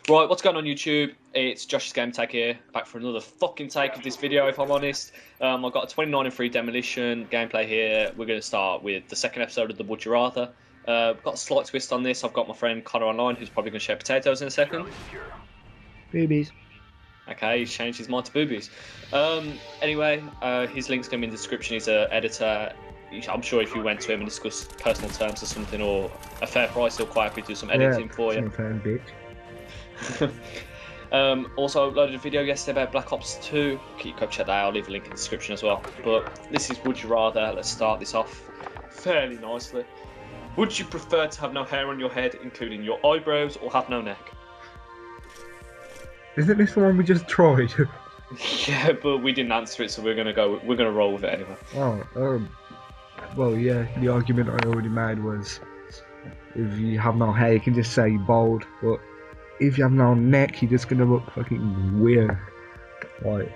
Right, what's going on YouTube? It's Josh's Game Tag here, back for another fucking take of this video, if I'm honest. I've got a 29-3 demolition gameplay here. We're going to start with the second episode of the Would You Rather. Got a slight twist on this. I've got my friend ConnaOnline, who's probably going to share potatoes in a second. Boobies. Okay, he's changed his mind to boobies. Anyway, his link's going to be in the description. He's an editor. I'm sure if you went to him and discussed personal terms or something, or a fair price, he'll quite happy to do some editing for you. Fair bitch. Also uploaded a video yesterday about Black Ops 2. You can go check that out. I'll leave a link in the description as well. But this is Would You Rather. Let's start this off fairly nicely. Would you prefer to have no hair on your head, including your eyebrows, or have no neck? Isn't this the one we just tried? Yeah, but we didn't answer it, so we're gonna roll with it anyway. Oh, well, yeah. The argument I already made was, if you have no hair, you can just say bald, but if you have no neck, you're just gonna look fucking weird. Like,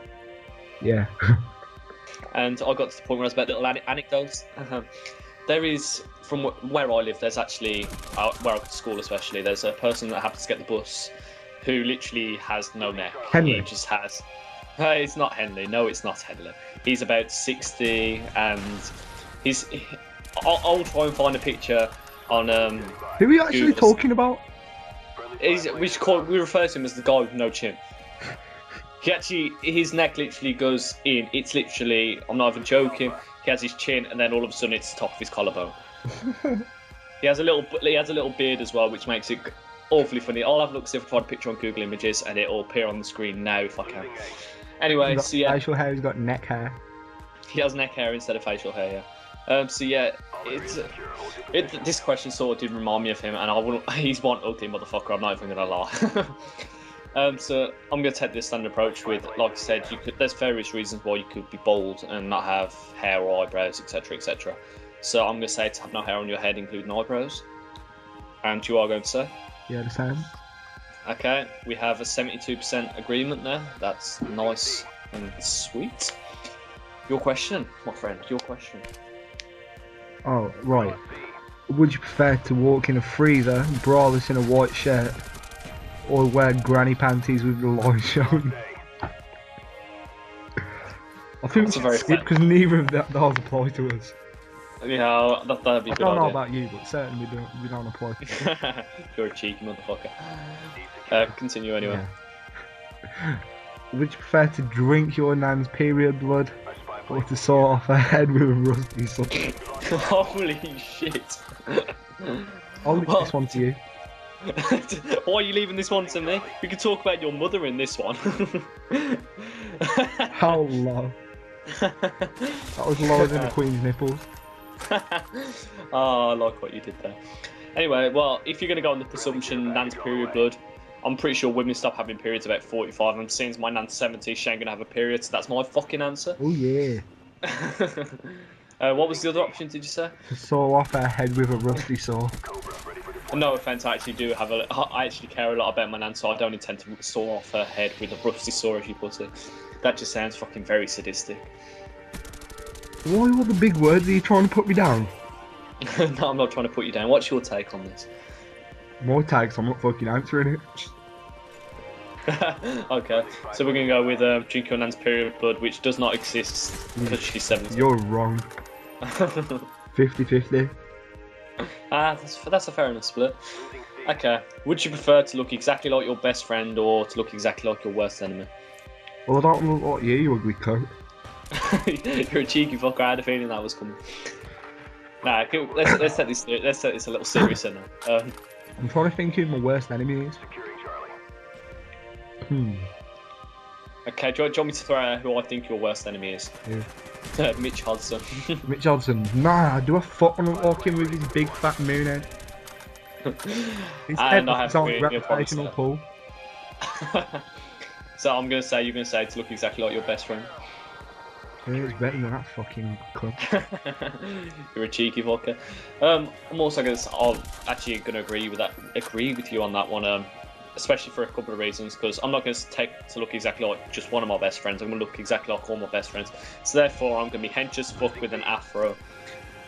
yeah. And I got to the point where I was about little anecdotes. There is, from where I live, there's actually, where I go to school especially, there's a person that happens to get the bus who literally has no neck. Henry. He just has... it's not Henry. No, it's not Henry. He's about 60 and I'll try and find a picture on... Who are you actually talking about? We refer to him as the guy with no chin. His neck literally goes in. It's literally, I'm not even joking. He has his chin, and then all of a sudden it's the top of his collarbone. He has a little beard as well, which makes it awfully funny. I'll have a look, see if I can find a picture on Google Images, and it'll appear on the screen now if I can. Anyway, so yeah, facial hair. He's got neck hair. He has neck hair instead of facial hair. Yeah. So yeah, this question sort of did remind me of him, and he's one ugly motherfucker. I'm not even gonna lie. So I'm gonna take this standard approach with, like I said, there's various reasons why you could be bald and not have hair or eyebrows, etc., etc. So I'm gonna say to have no hair on your head, including eyebrows. And you are going to say? Yeah, the same. Okay, we have a 72% agreement there. That's nice and sweet. Your question, my friend. Your question. Oh, right. Would you prefer to walk in a freezer, braless in a white shirt, or wear granny panties with the line shown? I think we should skip because neither of those apply to us. Yeah, that'd be a good idea. I don't know about you, but certainly we don't apply to you. You're a cheeky motherfucker. Continue anyway. Yeah. Would you prefer to drink your nan's period blood, or to saw off her head with a rusty sword? Holy shit. I'll leave this one to you. Why are you leaving this one to me? We could talk about your mother in this one. How low? That was lower than the Queen's nipples. Oh, I like what you did there. Anyway, well, if you're going to go on the presumption nan's period blood, I'm pretty sure women stop having periods about 45, and since my nan's 70, she ain't going to have a period, so that's my fucking answer. Oh yeah. What was the other option, did you say? To saw off her head with a rusty saw. No offence, I actually care a lot about my nan, so I don't intend to saw off her head with a rusty saw, as you put it. That just sounds fucking very sadistic. Why all the big words? Are you trying to put me down? No, I'm not trying to put you down. What's your take on this? More tags, I'm not fucking answering it. Okay, so we're going to go with drink your nan's period blood, which does not exist because she's 70. You're wrong. 50-50. That's a fair enough split. Okay, would you prefer to look exactly like your best friend or to look exactly like your worst enemy? Well, I don't look like you ugly cunt. You're a cheeky fucker. I had a feeling that was coming. Nah, let's take this a little serious now. I'm trying to think who my worst enemy is. Okay, do you want me to throw out who I think your worst enemy is? Yeah. Mitch Hudson. Mitch Hudson? Nah, do a fuck on walking with his big fat moon head. And I have a reputational pull. So I'm gonna say, you're gonna say to look exactly like your best friend. Yeah, it's better than that fucking cunt. You're a cheeky fucker. I'll actually gonna agree with you on that one. Especially for a couple of reasons, because I'm not going to look exactly like just one of my best friends. I'm going to look exactly like all my best friends. So therefore, I'm going to be hench as fuck with an afro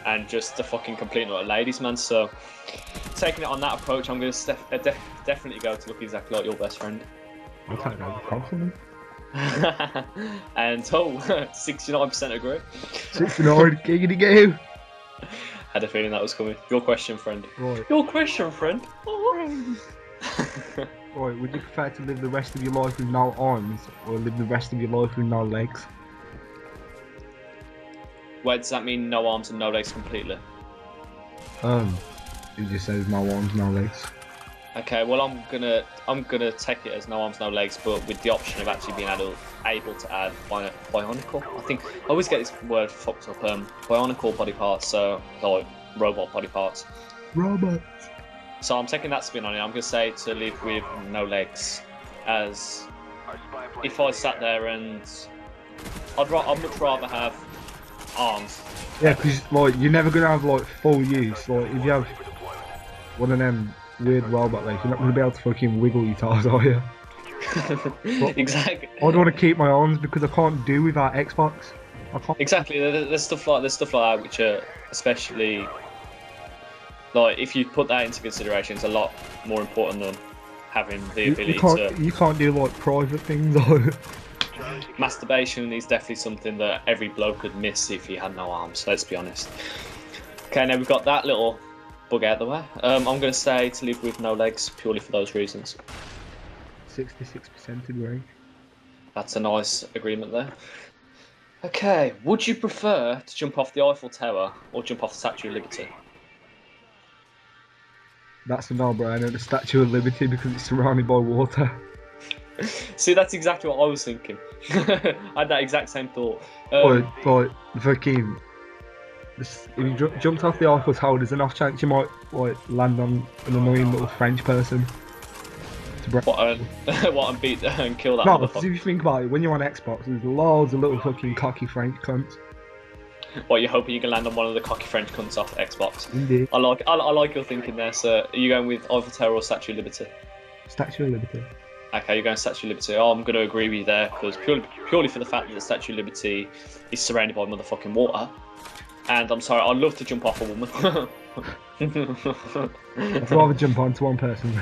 and just a fucking complete not a ladies man. So taking it on that approach, I'm going to definitely go to look exactly like your best friend. I'll take that as a compliment. And 69% agree. 69, giggity go. Had a feeling that was coming. Your question, friend. Right. Your question, friend. Right, would you prefer to live the rest of your life with no arms, or live the rest of your life with no legs? Wait, does that mean no arms and no legs completely? It just says no arms, no legs. Okay, well I'm gonna take it as no arms, no legs, but with the option of actually being able to add bionicle. I think I always get this word fucked up. Bionicle body parts, so like robot body parts. Robots. So I'm taking that spin on it. I'm gonna say to live with no legs, as if I sat there and I'd much rather have arms. Yeah, because like you're never gonna have like full use. Like if you have one of them weird robot legs, you're not gonna be able to fucking wiggle your toes, are you? Exactly. I'd want to keep my arms because I can't do without Xbox. I can't. Exactly. There's stuff like that which are especially like if you put that into consideration, it's a lot more important than having the ability to. You can't do like private things though. Masturbation is definitely something that every bloke could miss if he had no arms. Let's be honest. Okay, now we've got that little bug out of the way. I'm going to say to live with no legs purely for those reasons. 66% agree. That's a nice agreement there. Okay, would you prefer to jump off the Eiffel Tower or jump off the Statue of Liberty? That's a no-brainer. The Statue of Liberty because it's surrounded by water. See, that's exactly what I was thinking. I had that exact same thought. Like fucking. If you jumped off the Eiffel Tower, there's enough chance you might like land on an annoying little French person. And beat and kill that no, motherfucker. because if you think about it, when you're on Xbox, there's loads of little fucking cocky French cunts. What, you're hoping you can land on one of the cocky French cunts off Xbox? Indeed. I like your thinking there, sir. Are you going with Eiffel Tower or Statue of Liberty? Statue of Liberty. Okay, you're going Statue of Liberty. Oh, I'm going to agree with you there, because purely for the fact that the Statue of Liberty is surrounded by motherfucking water. And I'm sorry, I'd love to jump off a woman. I'd rather jump onto one person.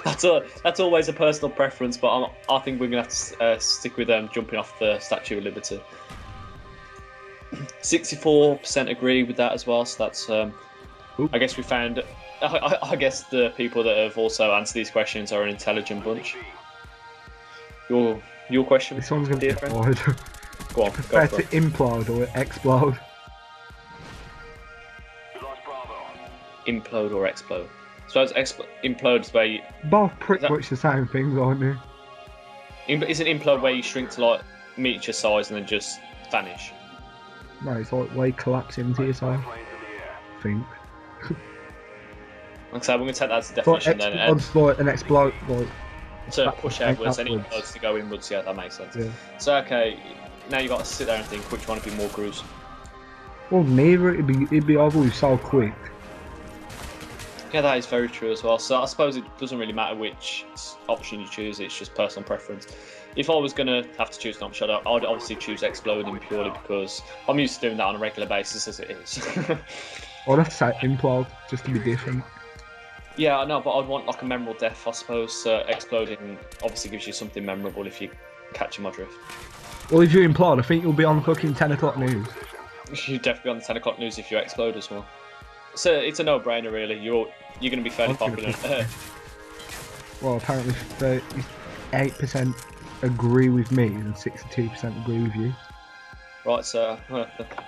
That's always a personal preference, but I think we're going to have to stick with jumping off the Statue of Liberty. 64% agree with that as well, so that's... I guess we found... I guess the people that have also answered these questions are an intelligent bunch. Your question, This one's going to be hard. Go on, Prefer to implode or explode? Implode or explode? So implode is where you... Both pretty much the same things, aren't they? Isn't implode where you shrink to like miniature size and then just vanish? No, it's like where you collapse into yourself. I think. So we're going to take that as the definition then. Like an explode, like... So push outwards and implodes to go inwards, yeah, that makes sense. Yeah. So okay, now you've got to sit there and think which one would be more gruesome. Well, neither. It'd be obviously so quick. Yeah, that is very true as well. So I suppose it doesn't really matter which option you choose, it's just personal preference. If I was going to have to choose an option, I'd obviously choose exploding purely because I'm used to doing that on a regular basis as it is. I'd have to say implode, just to be different. Yeah, I know, but I'd want like a memorable death, I suppose. Exploding obviously gives you something memorable if you catch my drift. Well, if you implode, I think you'll be on fucking 10 o'clock news. You'd definitely be on the 10 o'clock news if you explode as well. So it's a no-brainer, really. You're going to be fairly popular. Well, apparently 38% agree with me and 62% agree with you. Right, so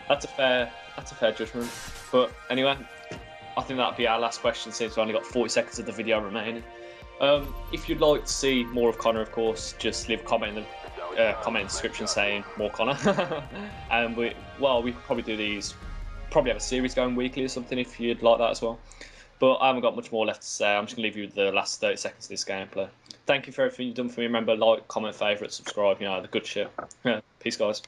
that's a fair judgment. But anyway, I think that'll be our last question since we've only got 40 seconds of the video remaining. If you'd like to see more of Connor, of course, just leave a comment in the description saying more Connor. And we could probably do these, probably have a series going weekly or something if you'd like that as well. But I haven't got much more left to say. I'm just going to leave you with the last 30 seconds of this gameplay. Thank you for everything you've done for me. Remember, like, comment, favourite, subscribe, you know, the good shit. Yeah, peace, guys.